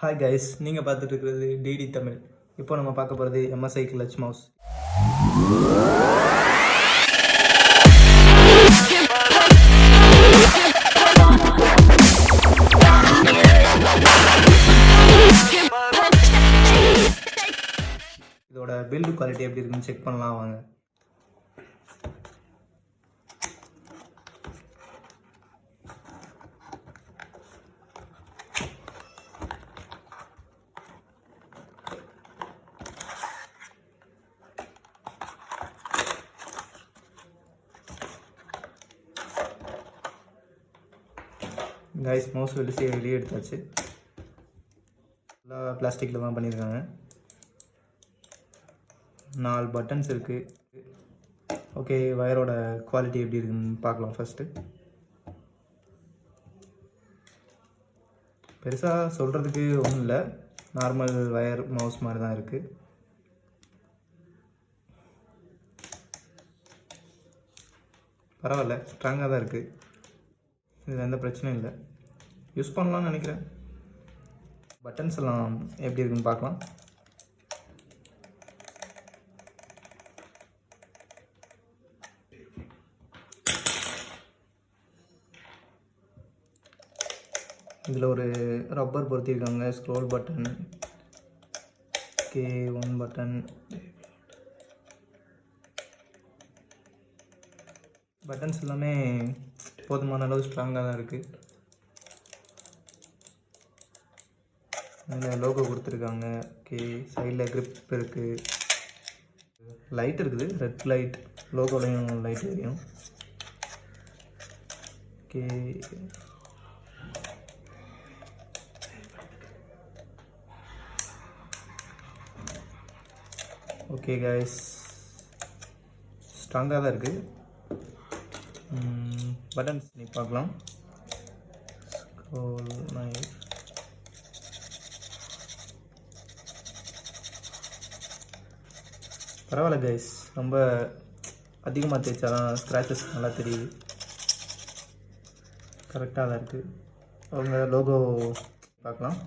Hi guys, நீங்கள் பார்த்துட்டு இருக்கிறது டிடி தமிழ். இப்போ நம்ம பார்க்க போகிறது MSI கிளச் மவுஸ். இதோட பில்டு குவாலிட்டி எப்படி இருக்குன்னு செக் பண்ணலாம் வாங்க. கைஸ், மவுஸ் வெளியே எடுத்தாச்சு. எல்லாம் பிளாஸ்டிக்கில் தான் பண்ணியிருக்காங்க. 4 பட்டன்ஸ் இருக்குது. ஓகே, வயரோட குவாலிட்டி எப்படி இருக்குன்னு பார்க்கலாம். ஃபஸ்ட்டு பெருசாக சொல்கிறதுக்கு ஒன்றும் இல்லை, நார்மல் வயர் மவுஸ் மாதிரி தான் இருக்குது. பரவாயில்ல, ஸ்ட்ராங்காக தான் இருக்குது. இதில் எந்த பிரச்சனையும் இல்லை, யூஸ் பண்ணலாம்னு நினைக்கிறேன். பட்டன்ஸ் எல்லாம் எப்படி இருக்குன்னு பார்க்கலாம். இதில் ஒரு ரப்பர் பொருத்திருக்காங்க. Scroll button, K1 button. Buttons எல்லாமே போதுமான அளவு ஸ்ட்ராங்காக தான் இருக்குது. இதில் லோகோ கொடுத்துருக்காங்க. ஓகே, சைடில் க்ரிப் இருக்குது. லைட் இருக்குது, ரெட் லைட். லோகோலையும் லைட் எரியும். ஓகே, ஓகே கைஸ், ஸ்ட்ராங்காக தான் இருக்குது. பட்டன்ஸ் நீ பார்க்கலாம். ஸ்க்ரோல் நைஃப், பரவாயில்ல கைஸ், ரொம்ப அதிகமாக தேய்ச்சாதான் ஸ்க்ராச்சஸ் நல்லா தெரியுது. கரெக்டாக தான் இருக்குது. அவங்க லோகோ பார்க்கலாம்.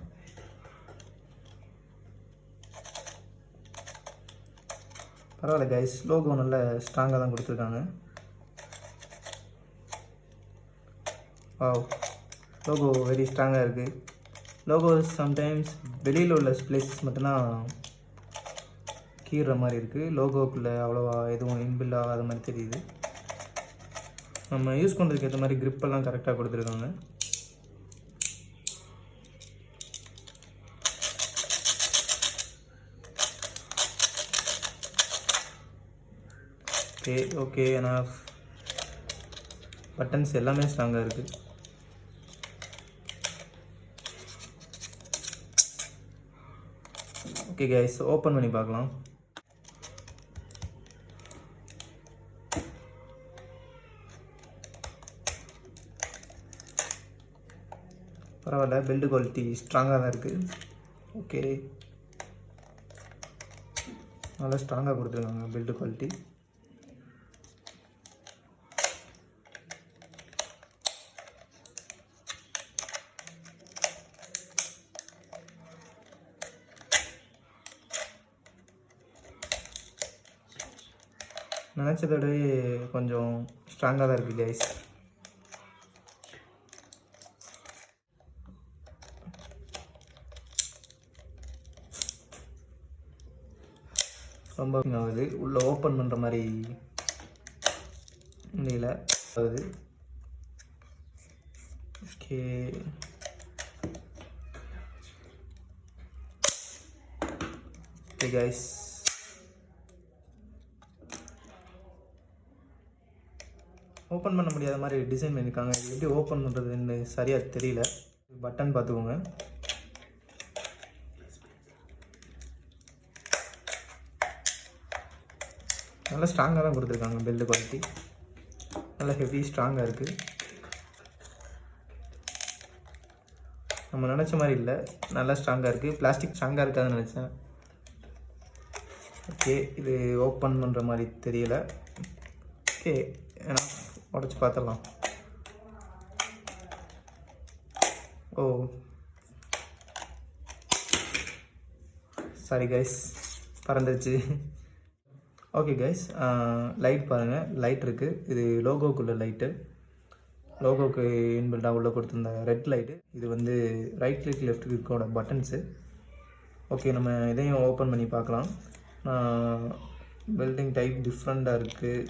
பரவாயில்ல கைஸ், லோகோ நல்ல ஸ்ட்ராங்காக தான் கொடுத்துருக்காங்க. வாவ், லோகோ வெரி ஸ்ட்ராங்காக இருக்குது. லோகோ சம்டைம்ஸ் வெளியில் உள்ள பிளேசஸ் மட்டும்தான் கீறுற மாதிரி இருக்குது. லோகோக்குள்ளே அவ்வளோவா எதுவும் இன்பில் ஆகாத மாதிரி தெரியுது. நம்ம யூஸ் பண்ணுறதுக்கு ஏற்ற மாதிரி க்ரிப்பெல்லாம் கரெக்டாக கொடுத்துருக்காங்க. ஓகே ஓகே, ஆனால் பட்டன்ஸ் எல்லாமே ஸ்ட்ராங்காக இருக்குது. ஓகே கைஸ், ஓப்பன் பண்ணி பார்க்கலாம். பரவாயில்ல, பில்டு குவாலிட்டி ஸ்ட்ராங்காக தான் இருக்குது. ஓகே, நல்லா ஸ்ட்ராங்காக கொடுத்துருக்காங்க பில்டு குவாலிட்டி. நினச்சதோட கொஞ்சம் ஸ்ட்ராங்காக தான் இருக்குது கைஸ். ரொம்ப ஆகுது, உள்ளே ஓப்பன் பண்ணுற மாதிரி முடியல ஆகுது. ஓகே, ஓகே கைஸ், ஓப்பன் பண்ண முடியாத மாதிரி டிசைன் பண்ணியிருக்காங்க. இது எப்படி ஓப்பன் பண்ணுறதுன்னு சரியாக தெரியல. பட்டன் பார்த்துக்கோங்க. நல்லா ஸ்ட்ராங்காக தான் கொடுத்துருக்காங்க. பில்டு குவாலிட்டி நல்லா ஹெவி ஸ்ட்ராங்காக இருக்குது. நம்ம நினச்ச மாதிரி இல்லை, நல்லா ஸ்ட்ராங்காக இருக்குது. பிளாஸ்டிக் ஸ்ட்ராங்காக இருக்காதுன்னு நினச்சேன். ஓகே, இது ஓப்பன் பண்ணுற மாதிரி தெரியல. ஓகே, ஏன்னா உடச்சி பார்த்துடலாம். ஓ, சாரி கைஸ், பறந்துருச்சு. ஓகே கைஸ், லைட் பாருங்கள், லைட் இருக்குது. இது லோகோக்குள்ள லைட்டு, லோகோக்கு இன்பில்டாக உள்ளே கொடுத்துருந்த ரெட் லைட்டு. இது வந்து ரைட் கிளிக் லெஃப்ட் கிளிக்கோட பட்டன்ஸு. ஓகே, நம்ம இதையும் ஓப்பன் பண்ணி பார்க்கலாம். பில்டிங் டைப் டிஃப்ரெண்ட்டாக இருக்குது.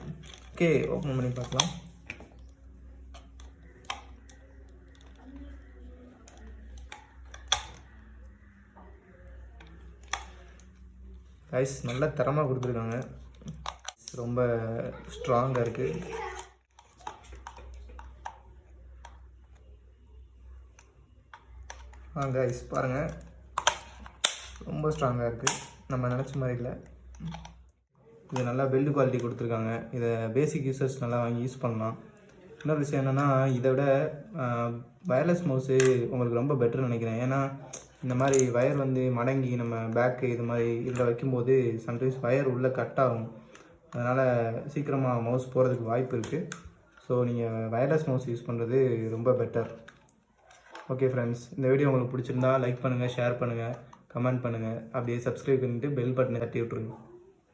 ஓகே, ஓப்பன் பண்ணி பார்க்கலாம். கைஸ் நல்ல தரமாக கொடுத்துருக்காங்க, ரொம்ப ஸ்ட்ராங்காக இருக்குது. கைஸ் பாருங்கள், ரொம்ப ஸ்ட்ராங்காக இருக்குது, நம்ம நினச்ச மாதிரி இல்லை. இது நல்லா பில்டு குவாலிட்டி கொடுத்துருக்காங்க. இதை பேசிக் யூசர்ஸ் நல்லா வாங்கி யூஸ் பண்ணலாம். இன்னொரு விஷயம் என்னென்னா, இதை விட வயர்லெஸ் மவுஸு உங்களுக்கு ரொம்ப பெட்டர்னு நினைக்கிறேன். ஏன்னா இந்த மாதிரி வயர் வந்து மடங்கி நம்ம பேக்கு இது மாதிரி இதில் வைக்கும்போது சம்டைம்ஸ் வயர் உள்ளே கட் ஆகும். அதனால் சீக்கிரமாக மவுஸ் போகிறதுக்கு வாய்ப்பு இருக்குது. ஸோ நீங்கள் வயர்லெஸ் மவுஸ் யூஸ் பண்ணுறது ரொம்ப பெட்டர். ஓகே ஃப்ரெண்ட்ஸ், இந்த வீடியோ உங்களுக்கு பிடிச்சிருந்தா லைக் பண்ணுங்கள், ஷேர் பண்ணுங்கள், கமெண்ட் பண்ணுங்கள். அப்படியே சப்ஸ்கிரைப் பண்ணிவிட்டு பெல் பட்டனை தட்டி விட்ருங்க.